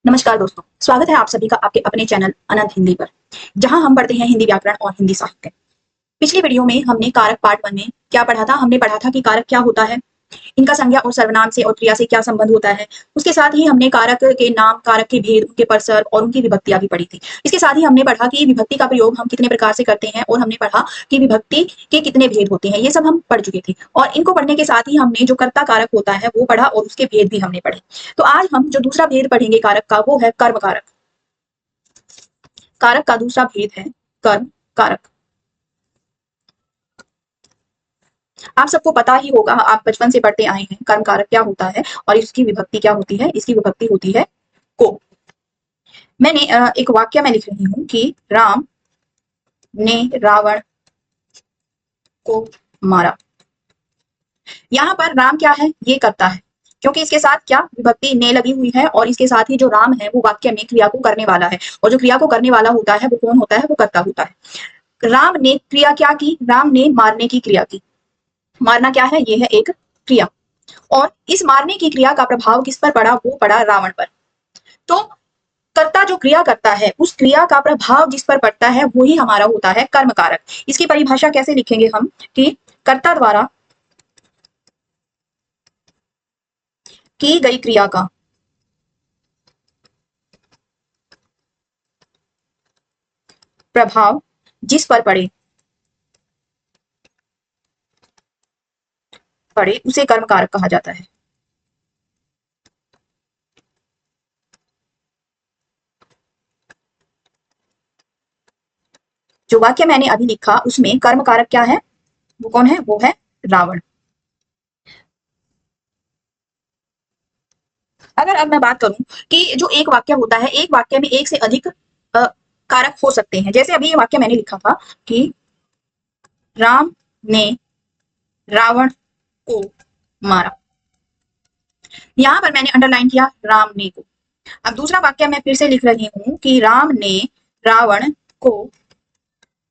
नमस्कार दोस्तों, स्वागत है आप सभी का आपके अपने चैनल अनंत हिंदी पर, जहां हम पढ़ते हैं हिंदी व्याकरण और हिंदी साहित्य। पिछली वीडियो में हमने कारक पार्ट 1 में क्या पढ़ा था? हमने पढ़ा था कि कारक क्या होता है, इनका संज्ञा और सर्वनाम से और क्रिया से क्या संबंध होता है। उसके साथ ही हमने कारक के नाम, कारक के भेद, उनके परसर्व और उनकी विभक्तियां भी पढ़ी थी। इसके साथ ही हमने पढ़ा कि विभक्ति का प्रयोग हम कितने प्रकार से करते हैं और हमने पढ़ा कि विभक्ति के कितने भेद होते हैं। ये सब हम पढ़ चुके थे और इनको पढ़ने के साथ ही हमने जो कर्ता कारक होता है वो पढ़ा और उसके भेद भी हमने पढ़े। तो आज हम जो दूसरा भेद पढ़ेंगे कारक का, वो है कर्म कारक। कारक का दूसरा भेद है कर्म कारक। आप सबको पता ही होगा, आप बचपन से पढ़ते आए हैं कर्म कारक क्या होता है और इसकी विभक्ति क्या होती है। इसकी विभक्ति होती है को। मैंने एक वाक्य में लिख रही हूं कि राम ने रावण को मारा। यहां पर राम क्या है? ये करता है, क्योंकि इसके साथ क्या विभक्ति ने लगी हुई है और इसके साथ ही जो राम है वो वाक्य में क्रिया को करने वाला है और जो क्रिया को करने वाला होता है वो कौन होता है? वो कर्ता होता है। राम ने क्रिया क्या की? राम ने मारने की क्रिया की। मारना क्या है? ये है एक क्रिया और इस मारने की क्रिया का प्रभाव किस पर पड़ा? वो पड़ा रावण पर। तो कर्ता जो क्रिया करता है उस क्रिया का प्रभाव जिस पर पड़ता है वही हमारा होता है कर्म कारक। इसकी परिभाषा कैसे लिखेंगे हम कि कर्ता द्वारा की गई क्रिया का प्रभाव जिस पर पड़े उसे कर्म कारक कहा जाता है। जो वाक्य मैंने अभी लिखा उसमें कर्म कारक क्या है? वो कौन है? वो है रावण। अगर अब मैं बात करूं कि जो एक वाक्य होता है, एक वाक्य में एक से अधिक कारक हो सकते हैं। जैसे अभी ये वाक्य मैंने लिखा था कि राम ने रावण को मारा। यहां पर मैंने अंडरलाइन किया राम ने को। अब दूसरा वाक्य मैं फिर से लिख रही हूं कि राम ने रावण को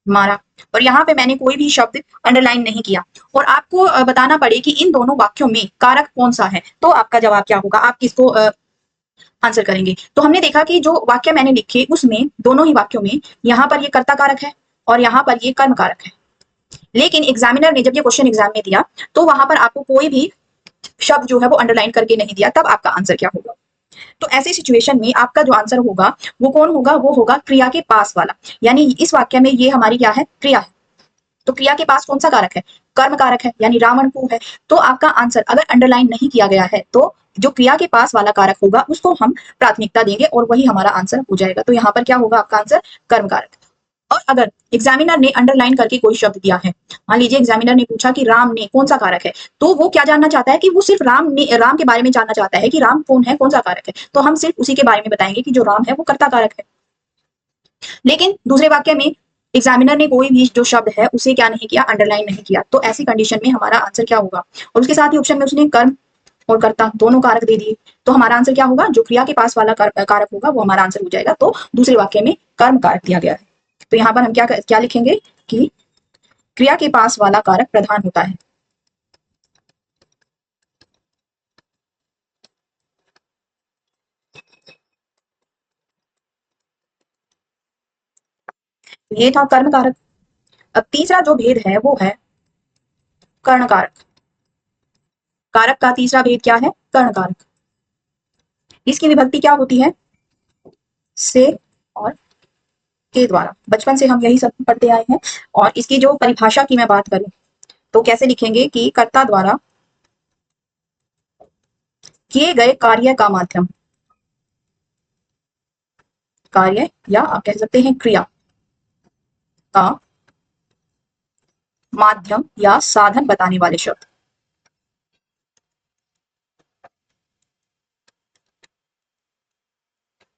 मारा और यहाँ पे मैंने कोई भी शब्द अंडरलाइन नहीं किया। और आपको बताना पड़े कि इन दोनों वाक्यों में कारक कौन सा है, तो आपका जवाब क्या होगा? आप किसको आंसर करेंगे? तो हमने देखा कि जो वाक्य मैंने लिखे उसमें दोनों ही वाक्यों में यहाँ पर ये कर्ता कारक है और यहाँ पर ये कर्म कारक है। लेकिन एग्जामिनर ने जब ये क्वेश्चन एग्जाम में दिया तो वहां पर आपको कोई भी शब्द जो है वो अंडरलाइन करके नहीं दिया, तब आपका आंसर क्या होगा? तो ऐसी सिचुएशन में आपका जो आंसर होगा वो कौन होगा? वो होगा क्रिया के पास वाला। यानी इस वाक्य में ये हमारी क्या है? क्रिया है। तो क्रिया के पास कौन सा कारक है? कर्म कारक है, यानी रावण को है। तो आपका आंसर अगर अंडरलाइन नहीं किया गया है तो जो क्रिया के पास वाला कारक होगा उसको हम प्राथमिकता देंगे और वही हमारा आंसर हो जाएगा। तो यहाँ पर क्या होगा आपका आंसर? कर्म कारक। और अगर एग्जामिनर ने अंडरलाइन करके कोई शब्द दिया है, मान लीजिए एग्जामिनर ने पूछा कि राम ने कौन सा कारक है, तो वो क्या जानना चाहता है कि वो सिर्फ राम के बारे में जानना चाहता है कि राम कौन है, कौन सा कारक है। तो हम सिर्फ उसी के बारे में बताएंगे कि जो राम है वो कर्ता कारक है। लेकिन दूसरे वाक्य में एग्जामिनर ने कोई भी जो शब्द है उसे क्या नहीं किया? अंडरलाइन नहीं किया। तो ऐसी कंडीशन में हमारा आंसर क्या होगा? और उसके साथ ही ऑप्शन में उसने कर्म और कर्ता दोनों कारक दे दिए। तो हमारा आंसर क्या होगा? जो क्रिया के पास वाला कारक होगा वो हमारा आंसर हो जाएगा। तो दूसरे वाक्य में कर्म कारक दिया गया है। तो यहाँ पर हम क्या क्या लिखेंगे कि क्रिया के पास वाला कारक प्रधान होता है। ये था कर्म कारक। अब तीसरा जो भेद है वो है कर्ण कारक। कारक का तीसरा भेद क्या है? कर्ण कारक। इसकी विभक्ति क्या होती है? से और के द्वारा। बचपन से हम यही सब पढ़ते आए हैं। और इसकी जो परिभाषा की मैं बात करूं तो कैसे लिखेंगे कि कर्ता द्वारा किए गए कार्य का माध्यम, कार्य या आप कह सकते हैं क्रिया का माध्यम या साधन बताने वाले शब्द,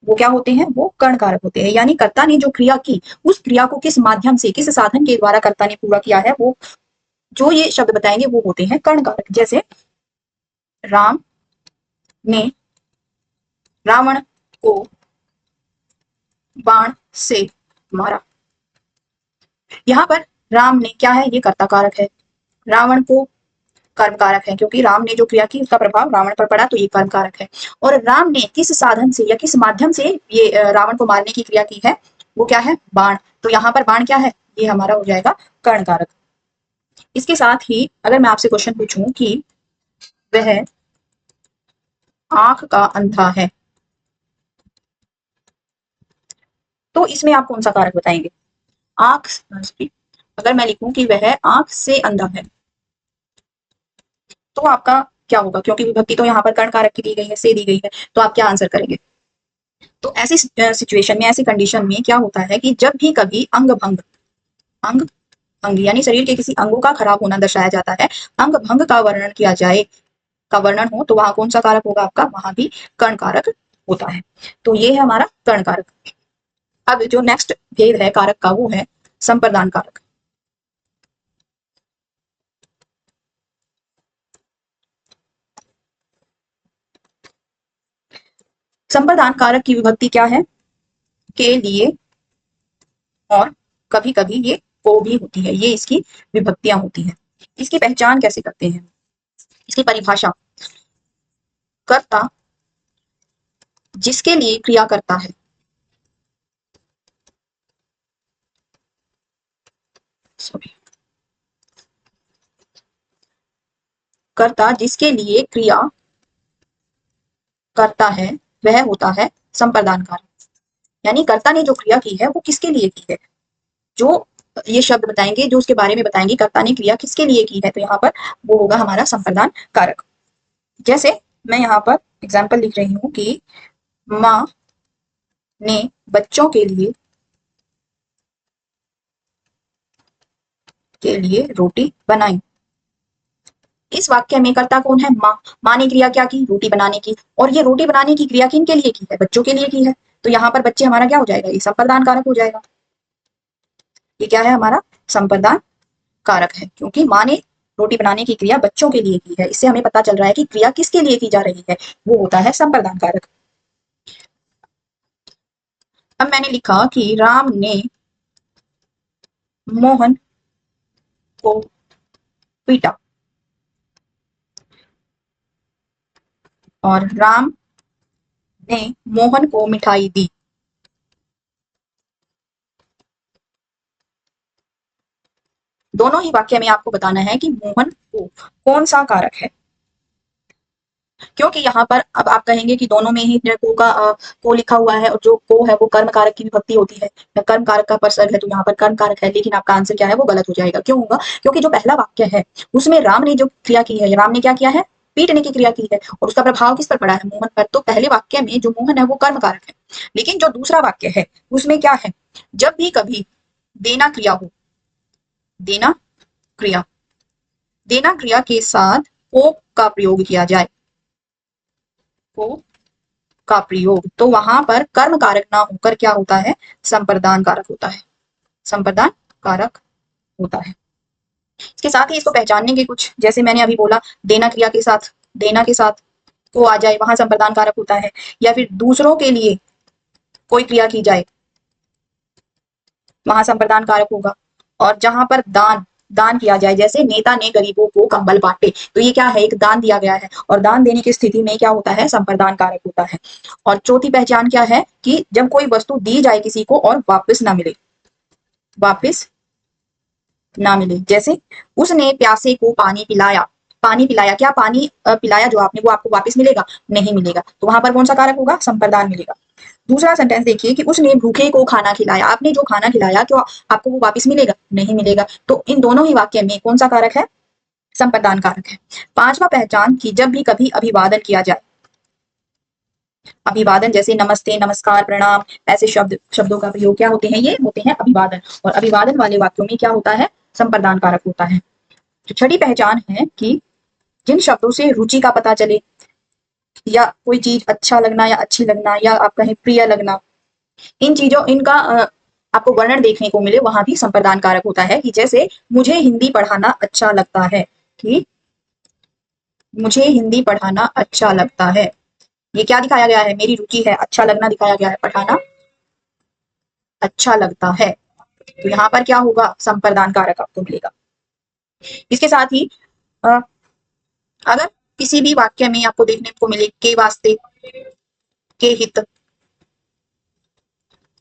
वो क्या होते हैं? वो कर्ण कारक होते हैं। यानी कर्ता ने जो क्रिया की उस क्रिया को किस माध्यम से, किस साधन के द्वारा कर्ता ने पूरा किया है, वो जो ये शब्द बताएंगे वो होते हैं कर्ण कारक। जैसे राम ने रावण को बाण से मारा। यहां पर राम ने क्या है? ये कर्ता कारक है। रावण को कर्म कारक है, क्योंकि राम ने जो क्रिया की उसका प्रभाव रावण पर पड़ा, तो ये कर्म कारक है। और राम ने किस साधन से या किस माध्यम से ये रावण को मारने की क्रिया की है, वो क्या है, बाण। तो यहाँ पर बाण क्या है, ये हमारा हो जाएगा कर्ण कारक। इसके साथ ही अगर मैं आपसे क्वेश्चन पूछूं कि वह आंख का अंधा है, तो इसमें आप कौन सा कारक बताएंगे। आंख, अगर मैं लिखूं कि वह आंख से अंधा है, तो आपका क्या होगा, क्योंकि विभक्ति तो यहाँ पर कर्ण कारक की दी गई है, से दी गई है, तो आप क्या आंसर करेंगे। तो ऐसी सिचुएशन में, ऐसी कंडीशन में क्या होता है कि जब भी कभी अंग भंग, अंग भंग यानी शरीर के किसी अंगों का खराब होना दर्शाया जाता है, अंग भंग का वर्णन किया जाए, का वर्णन हो, तो वहां कौन सा कारक होगा आपका, वहां भी कर्ण कारक होता है। तो ये है हमारा कर्ण कारक। अब जो नेक्स्ट भेद है कारक का, वो है संप्रदान कारक। संप्रदान कारक की विभक्ति क्या है, के लिए और कभी कभी ये को भी होती है, ये इसकी विभक्तियां होती हैं। इसकी पहचान कैसे करते हैं, इसकी परिभाषा, कर्ता जिसके लिए क्रिया करता है, सॉरी, कर्ता जिसके लिए क्रिया करता है वह होता है संप्रदान कारक। यानी कर्ता ने जो क्रिया की है वो किसके लिए की है, जो ये शब्द बताएंगे, जो उसके बारे में बताएंगे कर्ता ने क्रिया किसके लिए की है, तो यहाँ पर वो होगा हमारा संप्रदान कारक। जैसे मैं यहाँ पर एग्जाम्पल लिख रही हूं कि माँ ने बच्चों के लिए रोटी बनाई। इस वाक्य में कर्ता कौन है, माँ। माँ ने क्रिया क्या की, रोटी बनाने की, और ये रोटी बनाने की क्रिया किन के लिए की है, बच्चों के लिए की है। तो यहाँ पर बच्चे हमारा क्या हो जाएगा, ये संप्रदान कारक हो जाएगा। ये क्या है, हमारा संप्रदान कारक है, क्योंकि माँ ने रोटी बनाने की क्रिया बच्चों के लिए की है। इससे हमें पता चल रहा है कि क्रिया किसके लिए की जा रही है, वो होता है संप्रदान कारक। अब मैंने लिखा कि राम ने मोहन को पीटा, और राम ने मोहन को मिठाई दी। दोनों ही वाक्य में आपको बताना है कि मोहन को कौन सा कारक है, क्योंकि यहाँ पर अब आप कहेंगे कि दोनों में ही को का को लिखा हुआ है, और जो को है वो कर्म कारक की विभक्ति होती है, या कर्म कारक का प्रसर्ग है, तो यहाँ पर कर्म कारक है, लेकिन आपका आंसर क्या है, वो गलत हो जाएगा। क्यों होगा, क्योंकि जो पहला वाक्य है उसमें राम ने जो क्रिया की है, राम ने क्या किया है, पीटने की क्रिया की है, और उसका प्रभाव किस पर पड़ा है, मोहन पर। तो पहले वाक्य में जो मोहन है वो कर्म कारक है, लेकिन जो दूसरा वाक्य है उसमें क्या है, जब भी कभी देना क्रिया हो, देना क्रिया, देना क्रिया के साथ को का प्रयोग किया जाए, को का प्रयोग, तो वहां पर कर्म कारक ना होकर क्या होता है, संप्रदान कारक होता है, संप्रदान कारक होता है। इसके साथ ही इसको पहचानने के कुछ, जैसे मैंने अभी बोला, देना क्रिया के साथ, देना के साथ को आ जाए, वहां संप्रदान कारक होता है, या फिर दूसरों के लिए कोई क्रिया की जाए, वहां संप्रदान कारक होगा। और जहां पर दान, दान किया जाए, जैसे नेता ने गरीबों को कंबल बांटे, तो ये क्या है, एक दान दिया गया है, और दान देने की स्थिति में क्या होता है, संप्रदान कारक होता है। और चौथी पहचान क्या है कि जब कोई वस्तु दी जाए किसी को और वापस ना मिले, वापस ना मिले, जैसे उसने प्यासे को पानी पिलाया, पानी पिलाया, क्या पानी पिलाया जो आपने वो आपको वापस मिलेगा, नहीं मिलेगा, तो वहां पर कौन सा कारक होगा, संप्रदान मिलेगा। दूसरा सेंटेंस देखिए कि उसने भूखे को खाना खिलाया, आपने जो खाना खिलाया क्या आपको वो वापस मिलेगा, नहीं मिलेगा, तो इन दोनों ही वाक्य में कौन सा कारक है, संप्रदान कारक है। पांचवा पहचान की जब भी कभी अभिवादन किया जाए, अभिवादन जैसे नमस्ते, नमस्कार, प्रणाम, ऐसे शब्दों का प्रयोग क्या होते हैं, ये होते हैं अभिवादन, और अभिवादन वाले वाक्यों में क्या होता है, संप्रदान कारक होता है। तो छठी पहचान है कि जिन शब्दों से रुचि का पता चले, या कोई चीज अच्छा लगना या अच्छी लगना, या आप कहें प्रिय लगना, इन चीजों इनका आपको वर्णन देखने को मिले, वहां भी संप्रदान कारक होता है। कि जैसे मुझे हिंदी पढ़ाना अच्छा लगता है, कि मुझे हिंदी पढ़ाना अच्छा लगता है, ये क्या दिखाया गया है, मेरी रुचि है, अच्छा लगना दिखाया गया है, पढ़ाना अच्छा लगता है, तो यहाँ पर क्या होगा, संप्रदान कारक आपको मिलेगा। इसके साथ ही अगर किसी भी वाक्य में आपको देखने को मिले के वास्ते, के हित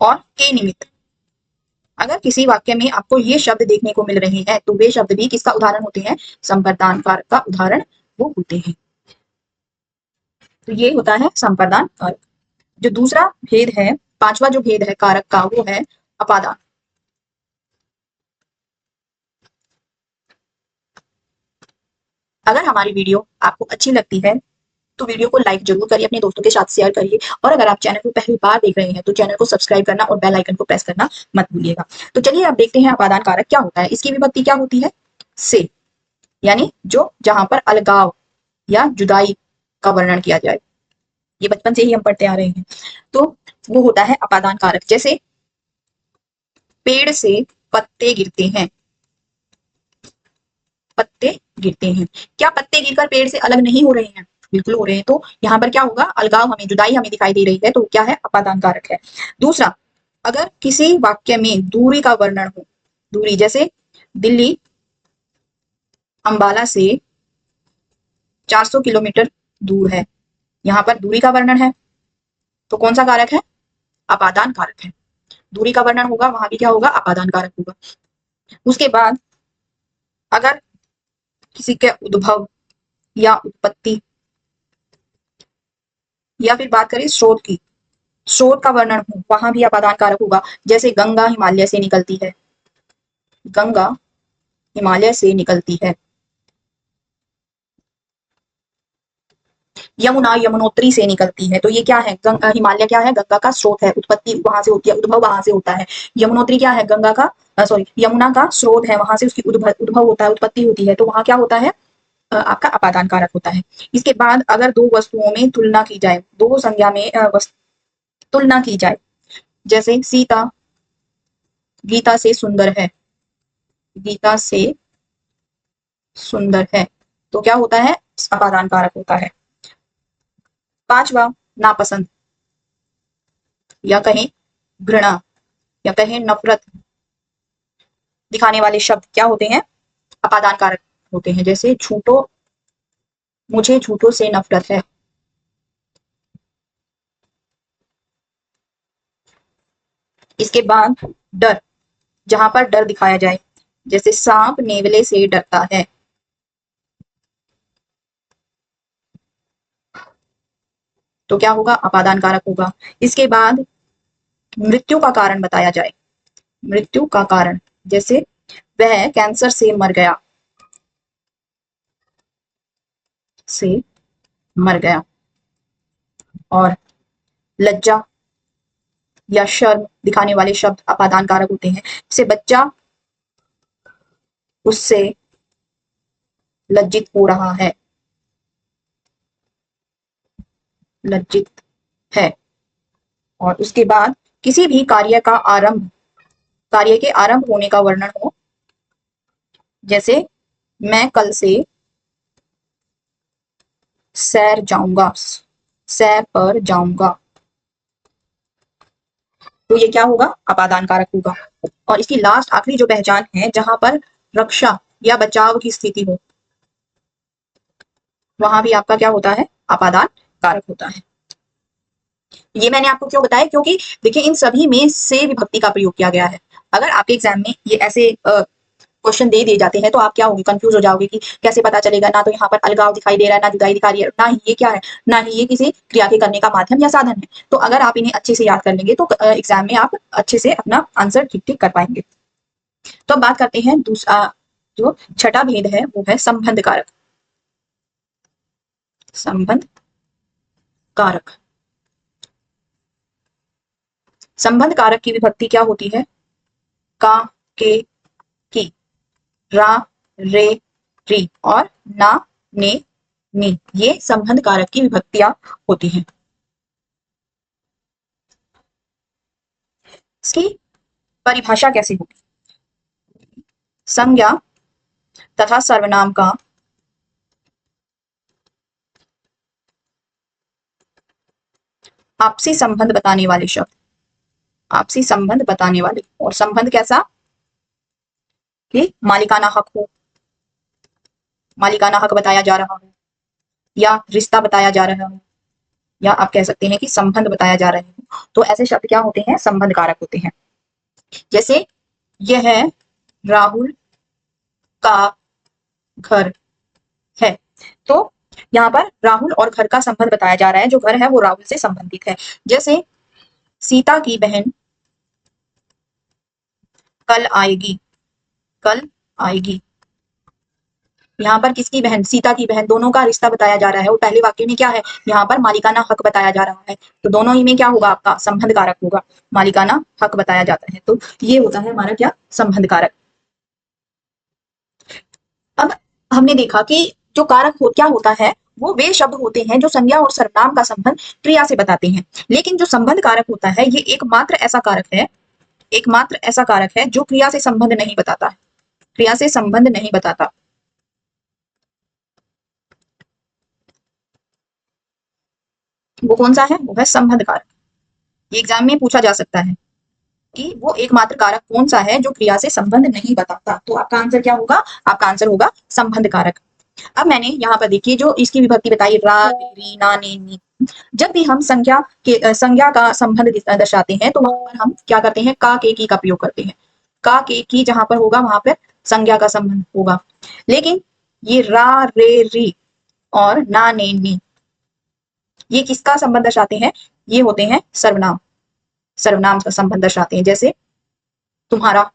और के निमित्त, अगर किसी वाक्य में आपको ये शब्द देखने को मिल रहे हैं तो वे शब्द भी किसका उदाहरण होते हैं? संप्रदान कारक का उदाहरण वो होते हैं। तो ये होता है संप्रदान कारक। जो दूसरा भेद है, पांचवा जो भेद है कारक का, वो है अपादान। अगर हमारी वीडियो आपको अच्छी लगती है तो वीडियो को लाइक जरूर करिए, अपने दोस्तों के साथ शेयर करिए, और अगर आप चैनल को पहली बार देख रहे हैं तो चैनल को सब्सक्राइब करना और बेल आइकन को प्रेस करना मत भूलिएगा। तो चलिए अब देखते हैं अपादान कारक क्या होता है। इसकी विभक्ति क्या होती है? से, यानी जो जहां पर अलगाव या जुदाई का वर्णन किया जाए। ये बचपन से ही हम पढ़ते आ रहे हैं। तो वो होता है अपादान कारक। जैसे पेड़ से पत्ते गिरते हैं, पत्ते गिरते हैं। क्या पत्ते गिरकर पेड़ से अलग नहीं हो रहे हैं? बिल्कुल हो रहे हैं। तो यहाँ पर क्या होगा? अलगाव हमें, जुदाई हमें दिखाई दे रही है, तो क्या है? अपादान कारक है। दूसरा, अगर किसी वाक्य में दूरी का वर्णन हो, दूरी जैसे दिल्ली अंबाला से 400 किलोमीटर दूर है, यहाँ पर दूरी का वर्णन है, तो कौन सा कारक है? अपादान कारक है। दूरी का वर्णन होगा, वहां भी क्या होगा? अपादान कारक होगा। उसके बाद अगर किसी के उद्भव या उत्पत्ति, या फिर बात करें स्रोत की, स्रोत का वर्णन हो, वहां भी अपादान कारक होगा। जैसे गंगा हिमालय से निकलती है, गंगा हिमालय से निकलती है। यमुना यमुनोत्री से निकलती है, तो ये क्या है? हिमालय क्या है? गंगा का स्रोत है, उत्पत्ति वहां से होती है, उद्भव वहां से होता है। यमुनोत्री क्या है? गंगा का सॉरी यमुना का स्रोत है, वहां से उसकी उद्भव होता है, उत्पत्ति होती है, तो वहां क्या होता है? आपका अपादान कारक होता है। इसके बाद अगर दो वस्तुओं में तुलना की जाए, दो संज्ञा में तुलना की जाए, जैसे सीता गीता से सुंदर है, गीता से सुंदर है, तो क्या होता है? अपादान कारक होता है। पांचवा, नापसंद या कहें घृणा या कहें नफरत दिखाने वाले शब्द क्या होते हैं? अपादान कारक होते हैं। जैसे झूठों, मुझे झूठों से नफरत है। इसके बाद डर, जहां पर डर दिखाया जाए, जैसे सांप नेवले से डरता है, तो क्या होगा? अपादान कारक होगा। इसके बाद मृत्यु का कारण बताया जाए, मृत्यु का कारण, जैसे वह कैंसर से मर गया, से मर गया। और लज्जा या शर्म दिखाने वाले शब्द अपादान कारक होते हैं। जैसे बच्चा उससे लज्जित हो रहा है, लज्जित है। और उसके बाद किसी भी कार्य का आरंभ, कार्य के आरंभ होने का वर्णन हो, जैसे मैं कल से सैर जाऊंगा, सैर पर जाऊंगा, तो ये क्या होगा? अपादान कारक होगा। और इसकी लास्ट आखिरी जो पहचान है, जहां पर रक्षा या बचाव की स्थिति हो, वहां भी आपका क्या होता है? अपादान कारक होता है। ये मैंने आपको क्यों बताया? क्योंकि देखिए इन सभी में से विभक्ति का प्रयोग किया गया है। अगर आपके एग्जाम में ये ऐसे क्वेश्चन दे दिए जाते हैं तो आप क्या होंगे? कंफ्यूज हो जाओगे कि कैसे पता चलेगा, ना तो यहाँ पर अलगाव दिखाई दे रहा है, ना जुदाई दिखाई दे रही है, ना ही ये क्या है, ना ही ये किसी क्रिया के करने का माध्यम या साधन है। तो अगर आप इन्हें अच्छे से याद कर लेंगे तो एग्जाम में आप अच्छे से अपना आंसर ठीक ठीक कर पाएंगे। तो अब बात करते हैं दूसरा, जो छठा भेद है वो है संबंध कारक। संबंध कारक, संबंध कारक की विभक्ति क्या होती है? का, के, की, रा, रे, री और ना, ने, नी, ये संबंध कारक की विभक्तियां होती हैं। इसकी परिभाषा कैसे होगी? संज्ञा तथा सर्वनाम का आपसी संबंध बताने वाले शब्द, आपसी संबंध बताने वाले। और संबंध कैसा? कि मालिकाना हक हो, मालिकाना हक बताया जा रहा हो, या रिश्ता बताया जा रहा हो, या आप कह सकते हैं कि संबंध बताया जा रहे हो, तो ऐसे शब्द क्या होते हैं? संबंध कारक होते हैं। जैसे यह राहुल का घर है, तो यहाँ पर राहुल और घर का संबंध बताया जा रहा है, जो घर है वो राहुल से संबंधित है। जैसे सीता की बहन कल आएगी, कल आएगी, यहाँ पर किसकी बहन? सीता की बहन, दोनों का रिश्ता बताया जा रहा है। और पहले वाक्य में क्या है? यहाँ पर मालिकाना हक बताया जा रहा है, तो दोनों ही में क्या होगा? आपका संबंध कारक होगा, मालिकाना हक बताया जाता है, तो ये होता है हमारा क्या? संबंध कारक। अब हमने देखा कि जो कारक क्या होता है, वो वे शब्द होते हैं जो संज्ञा और सर्वनाम का संबंध क्रिया से बताते हैं। लेकिन जो संबंध कारक होता है, ये एकमात्र ऐसा कारक है, एकमात्र ऐसा कारक है जो क्रिया से संबंध नहीं बताता, क्रिया से संबंध नहीं बताता। वो कौन सा है? वो है संबंध कारक। ये एग्जाम में पूछा जा सकता है कि वो एकमात्र कारक कौन सा है जो क्रिया से संबंध नहीं बताता, तो आपका आंसर क्या होगा? आपका आंसर होगा संबंध कारक। अब मैंने यहाँ पर देखिए जो इसकी विभक्ति बताई, रा, री, ना, ने, नी। जब भी हम संज्ञा के संज्ञा का संबंध दर्शाते हैं, तो वहां पर हम क्या करते हैं? का, के, की का प्रयोग करते हैं। का, के, की जहां पर होगा वहां पर संज्ञा का संबंध होगा। लेकिन ये रा, रे, री और ना, ने, नी, ये किसका संबंध दर्शाते हैं? ये होते हैं सर्वनाम, सर्वनाम का संबंध दर्शाते हैं। जैसे तुम्हारा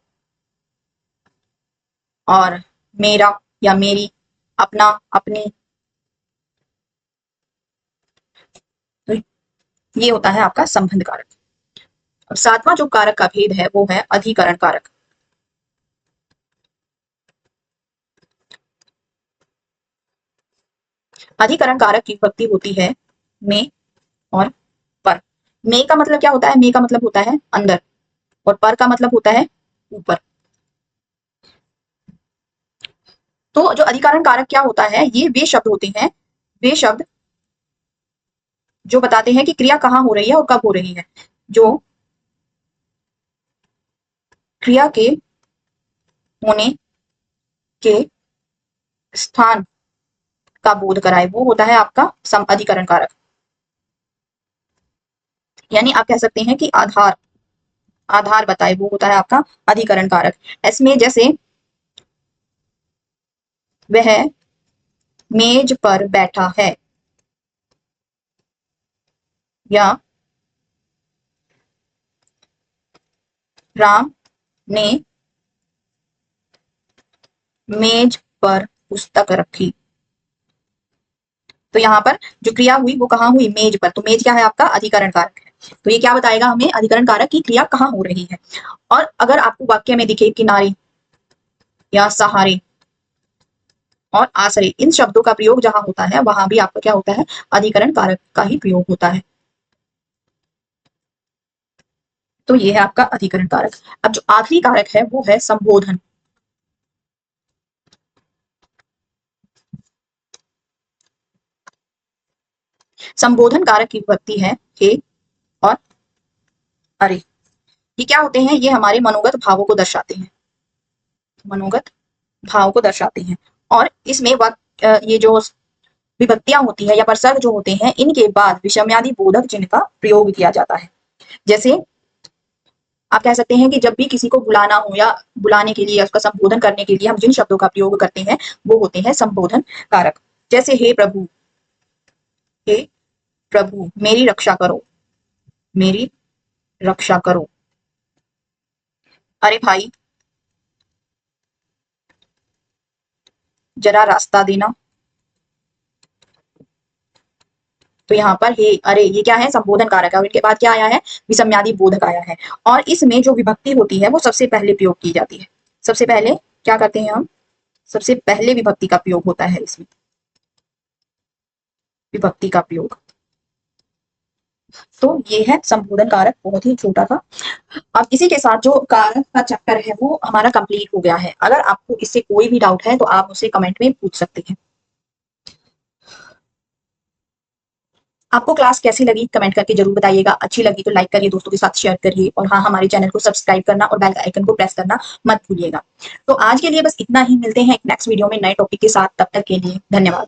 और मेरा या मेरी, अपना, अपनी, तो ये होता है आपका संबंध कारक। अब सातवां जो कारक का भेद है वो है अधिकरण कारक। अधिकरण कारक की विभक्ति होती है में और पर। में का मतलब क्या होता है? में का मतलब होता है अंदर, और पर का मतलब होता है ऊपर। तो जो अधिकरण कारक क्या होता है? ये वे शब्द होते हैं, वे शब्द जो बताते हैं कि क्रिया कहाँ हो रही है और कब हो रही है, जो क्रिया के होने के स्थान का बोध कराए, वो होता है आपका अधिकरण कारक। यानी आप कह सकते हैं कि आधार, आधार बताए, वो होता है आपका अधिकरण कारक। इसमें जैसे वह मेज पर बैठा है, या राम ने मेज पर पुस्तक रखी, तो यहाँ पर जो क्रिया हुई वो कहाँ हुई? मेज पर। तो मेज क्या है? आपका अधिकरण कारक है। तो ये क्या बताएगा हमें? अधिकरण कारक की क्रिया कहाँ हो रही है। और अगर आपको वाक्य में दिखे किनारे या सहारे और आश्रय, इन शब्दों का प्रयोग जहां होता है वहां भी आपका क्या होता है? अधिकरण कारक का ही प्रयोग होता है। तो ये है आपका अधिकरण कारक। अब जो आखिरी कारक है वो है संबोधन। संबोधन कारक की विभक्ति है हे और अरे। ये क्या होते हैं? ये हमारे मनोगत भावों को दर्शाते हैं, मनोगत भाव को दर्शाते हैं। और इसमें ये जो विभक्तियां होती है या प्रसर्ग जो होते हैं, इनके बाद विषम्यादि बोधक चिन्ह का प्रयोग किया जाता है। जैसे आप कह सकते हैं कि जब भी किसी को बुलाना हो या बुलाने के लिए, उसका संबोधन करने के लिए हम जिन शब्दों का प्रयोग करते हैं वो होते हैं संबोधन कारक। जैसे हे प्रभु, हे प्रभु मेरी रक्षा करो, मेरी रक्षा करो। अरे भाई जरा रास्ता देना। तो यहाँ पर हे, अरे, ये क्या है? संबोधन कारक है। और इनके बाद क्या आया है? विषम्यादि बोधक आया है। और इसमें जो विभक्ति होती है वो सबसे पहले प्रयोग की जाती है। सबसे पहले क्या करते हैं हम? सबसे पहले विभक्ति का प्रयोग होता है इसमें, विभक्ति का प्रयोग। तो ये है संबोधन कारक, बहुत ही छोटा था। अब इसी के साथ जो कारक का चैप्टर है वो हमारा कंप्लीट हो गया है। अगर आपको इससे कोई भी डाउट है तो आप मुझसे कमेंट में पूछ सकते हैं। आपको क्लास कैसी लगी कमेंट करके जरूर बताइएगा। अच्छी लगी तो लाइक करिए, दोस्तों के साथ शेयर करिए, और हाँ, हमारे चैनल को सब्सक्राइब करना और बेल आइकन को प्रेस करना मत भूलिएगा। तो आज के लिए बस इतना ही, मिलते हैं एक नेक्स्ट वीडियो में नए टॉपिक के साथ। तब तक के लिए धन्यवाद।